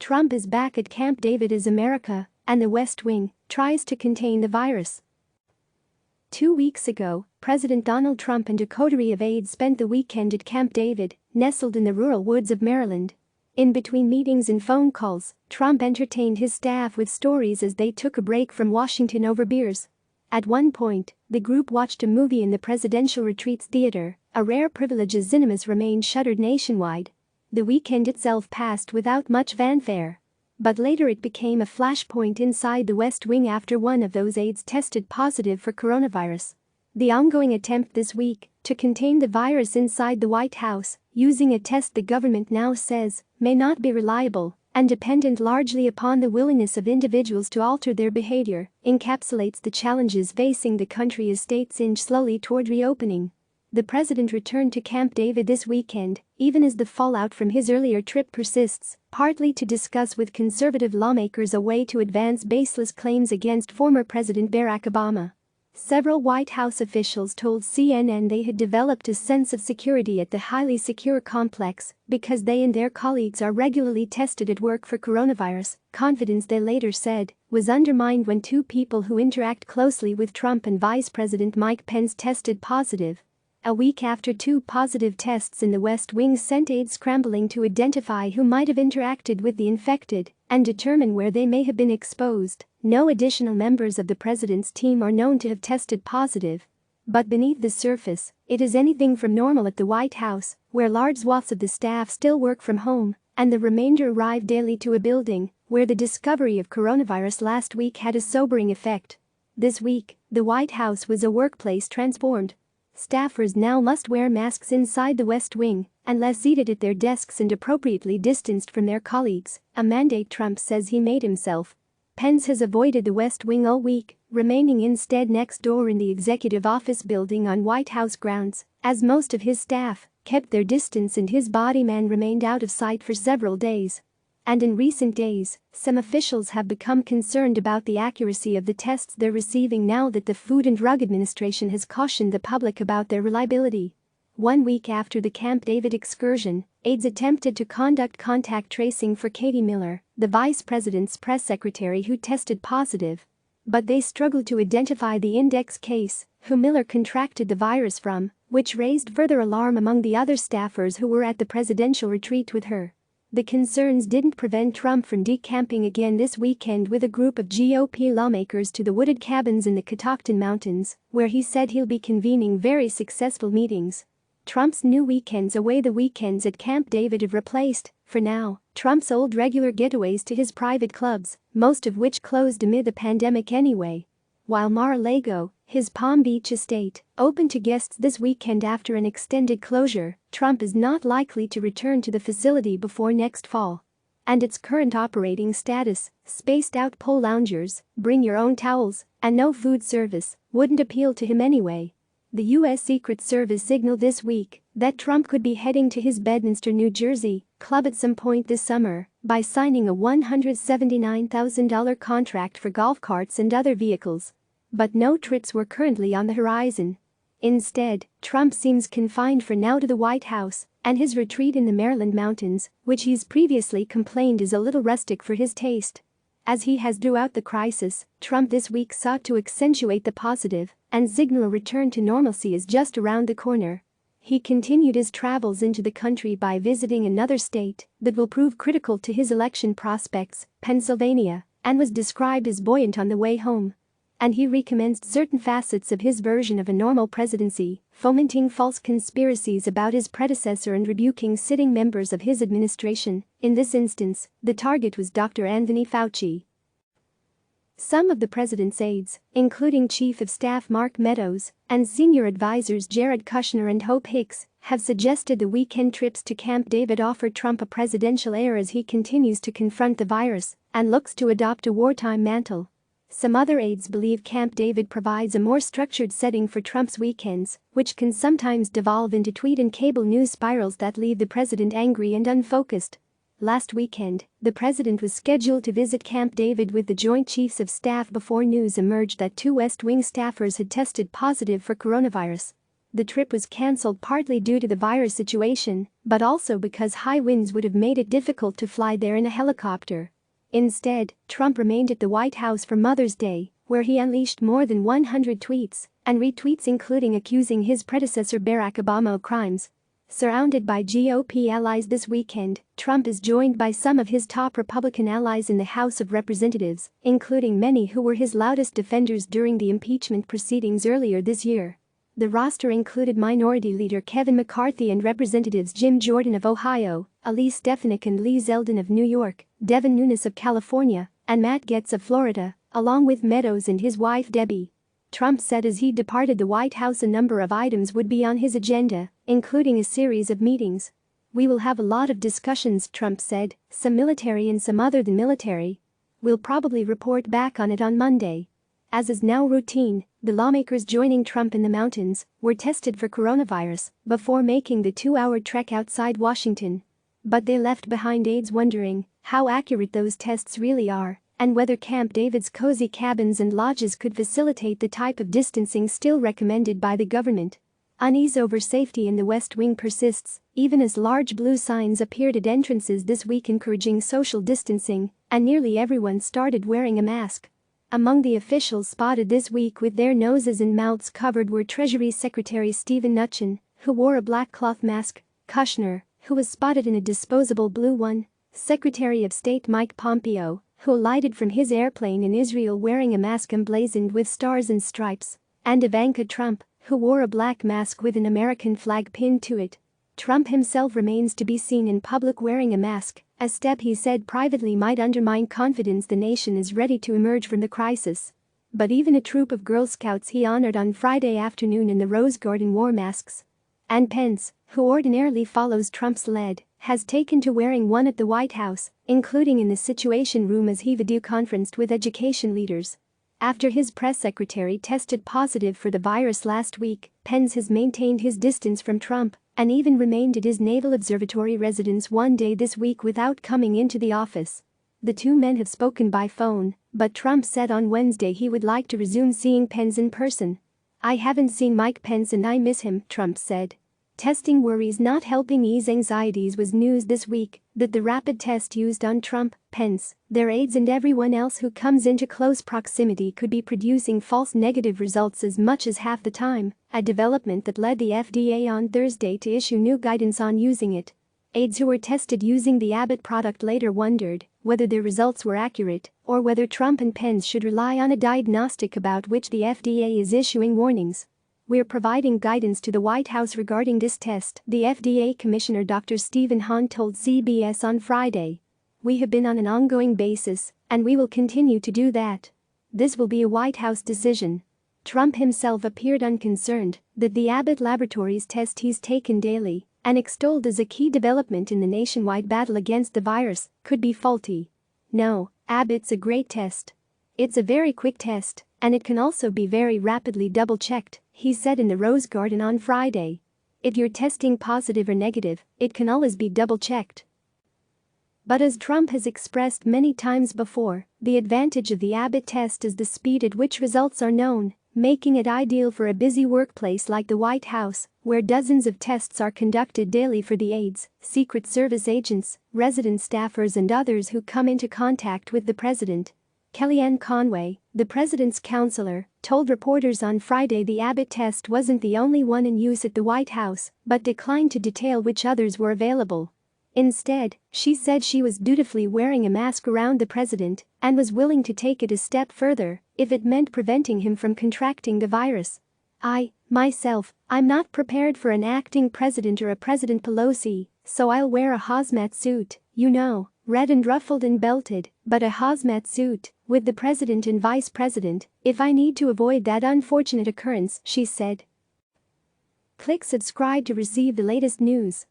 Trump is back at Camp David as America and the West Wing tries to contain the virus. 2 weeks ago, President Donald Trump and a coterie of aides spent the weekend at Camp David, nestled in the rural woods of Maryland. In between meetings and phone calls, Trump entertained his staff with stories as they took a break from Washington over beers. At one point, the group watched a movie in the Presidential Retreats Theater, a rare privilege as cinemas remained shuttered nationwide. The weekend itself passed without much fanfare. But later it became a flashpoint inside the West Wing after one of those aides tested positive for coronavirus. The ongoing attempt this week to contain the virus inside the White House, using a test the government now says may not be reliable and dependent largely upon the willingness of individuals to alter their behavior, encapsulates the challenges facing the country as states inch slowly toward reopening. The president returned to Camp David this weekend, even as the fallout from his earlier trip persists, partly to discuss with conservative lawmakers a way to advance baseless claims against former President Barack Obama. Several White House officials told CNN they had developed a sense of security at the highly secure complex because they and their colleagues are regularly tested at work for coronavirus. Confidence, they later said, was undermined when two people who interact closely with Trump and Vice President Mike Pence tested positive. A week after two positive tests in the West Wing sent aides scrambling to identify who might have interacted with the infected and determine where they may have been exposed, no additional members of the president's team are known to have tested positive. But beneath the surface, it is anything from normal at the White House, where large swaths of the staff still work from home, and the remainder arrive daily, to a building where the discovery of coronavirus last week had a sobering effect. This week, the White House was a workplace transformed. Staffers now must wear masks inside the West Wing, unless seated at their desks and appropriately distanced from their colleagues, a mandate Trump says he made himself. Pence has avoided the West Wing all week, remaining instead next door in the Executive Office building on White House grounds, as most of his staff kept their distance and his body man remained out of sight for several days. And in recent days, some officials have become concerned about the accuracy of the tests they're receiving now that the Food and Drug Administration has cautioned the public about their reliability. 1 week after the Camp David excursion, aides attempted to conduct contact tracing for Katie Miller, the vice president's press secretary who tested positive. But they struggled to identify the index case, who Miller contracted the virus from, which raised further alarm among the other staffers who were at the presidential retreat with her. The concerns didn't prevent Trump from decamping again this weekend with a group of GOP lawmakers to the wooded cabins in the Catoctin Mountains, where he said he'll be convening very successful meetings. Trump's new weekends away. The weekends at Camp David have replaced, for now, Trump's old regular getaways to his private clubs, most of which closed amid the pandemic anyway. While Mar-a-Lago, his Palm Beach estate, opened to guests this weekend after an extended closure, Trump is not likely to return to the facility before next fall. And its current operating status, spaced-out pool loungers, bring your own towels, and no food service, wouldn't appeal to him anyway. The U.S. Secret Service signaled this week that Trump could be heading to his Bedminster, New Jersey, club at some point this summer by signing a $179,000 contract for golf carts and other vehicles. But no trips were currently on the horizon. Instead, Trump seems confined for now to the White House and his retreat in the Maryland mountains, which he's previously complained is a little rustic for his taste. As he has throughout the crisis, Trump this week sought to accentuate the positive and signal a return to normalcy is just around the corner. He continued his travels into the country by visiting another state that will prove critical to his election prospects, Pennsylvania, and was described as buoyant on the way home. And he recommenced certain facets of his version of a normal presidency, fomenting false conspiracies about his predecessor and rebuking sitting members of his administration. In this instance, the target was Dr. Anthony Fauci. Some of the president's aides, including Chief of Staff Mark Meadows and senior advisors Jared Kushner and Hope Hicks, have suggested the weekend trips to Camp David offer Trump a presidential air as he continues to confront the virus and looks to adopt a wartime mantle. Some other aides believe Camp David provides a more structured setting for Trump's weekends, which can sometimes devolve into tweet and cable news spirals that leave the president angry and unfocused. Last weekend, the president was scheduled to visit Camp David with the Joint Chiefs of Staff before news emerged that two West Wing staffers had tested positive for coronavirus. The trip was cancelled partly due to the virus situation, but also because high winds would have made it difficult to fly there in a helicopter. Instead, Trump remained at the White House for Mother's Day, where he unleashed more than 100 tweets and retweets, including accusing his predecessor Barack Obama of crimes. Surrounded by GOP allies this weekend, Trump is joined by some of his top Republican allies in the House of Representatives, including many who were his loudest defenders during the impeachment proceedings earlier this year. The roster included Minority Leader Kevin McCarthy and Representatives Jim Jordan of Ohio, Elise Stefanik and Lee Zeldin of New York, Devin Nunes of California, and Matt Gaetz of Florida, along with Meadows and his wife Debbie. Trump said as he departed the White House a number of items would be on his agenda, including a series of meetings. "We will have a lot of discussions," Trump said, "some military and some other than military. We'll probably report back on it on Monday." As is now routine, the lawmakers joining Trump in the mountains were tested for coronavirus before making the 2-hour trek outside Washington. But they left behind aides wondering how accurate those tests really are and whether Camp David's cozy cabins and lodges could facilitate the type of distancing still recommended by the government. Unease over safety in the West Wing persists, even as large blue signs appeared at entrances this week encouraging social distancing, and nearly everyone started wearing a mask. Among the officials spotted this week with their noses and mouths covered were Treasury Secretary Stephen Mnuchin, who wore a black cloth mask, Kushner, who was spotted in a disposable blue one, Secretary of State Mike Pompeo, who alighted from his airplane in Israel wearing a mask emblazoned with stars and stripes, and Ivanka Trump, who wore a black mask with an American flag pinned to it. Trump himself remains to be seen in public wearing a mask, a step he said privately might undermine confidence the nation is ready to emerge from the crisis. But even a troop of Girl Scouts he honored on Friday afternoon in the Rose Garden wore masks. And Pence, who ordinarily follows Trump's lead, has taken to wearing one at the White House, including in the Situation Room as he video-conferenced with education leaders. After his press secretary tested positive for the virus last week, Pence has maintained his distance from Trump and even remained at his Naval Observatory residence one day this week without coming into the office. The two men have spoken by phone, but Trump said on Wednesday he would like to resume seeing Pence in person. "I haven't seen Mike Pence and I miss him," Trump said. Testing worries not helping ease anxieties was news this week that the rapid test used on Trump, Pence, their aides and everyone else who comes into close proximity could be producing false negative results as much as half the time, a development that led the FDA on Thursday to issue new guidance on using it. Aides who were tested using the Abbott product later wondered whether their results were accurate or whether Trump and Pence should rely on a diagnostic about which the FDA is issuing warnings. "We're providing guidance to the White House regarding this test," the FDA Commissioner Dr. Stephen Hahn told CBS on Friday. "We have been on an ongoing basis, and we will continue to do that. This will be a White House decision." Trump himself appeared unconcerned that the Abbott Laboratories test he's taken daily and extolled as a key development in the nationwide battle against the virus could be faulty. "No, Abbott's a great test. It's a very quick test, and it can also be very rapidly double-checked," he said in the Rose Garden on Friday. "If you're testing positive or negative, it can always be double-checked." But as Trump has expressed many times before, the advantage of the Abbott test is the speed at which results are known, making it ideal for a busy workplace like the White House, where dozens of tests are conducted daily for the aides, Secret Service agents, resident staffers and others who come into contact with the president. Kellyanne Conway, the president's counselor, told reporters on Friday the Abbott test wasn't the only one in use at the White House, but declined to detail which others were available. Instead, she said she was dutifully wearing a mask around the president and was willing to take it a step further if it meant preventing him from contracting the virus. I'm not prepared for an acting president or a President Pelosi, so I'll wear a hazmat suit, red and ruffled and belted, but a hazmat suit with the president and vice president if I need to avoid that unfortunate occurrence," she said. Click subscribe to receive the latest news.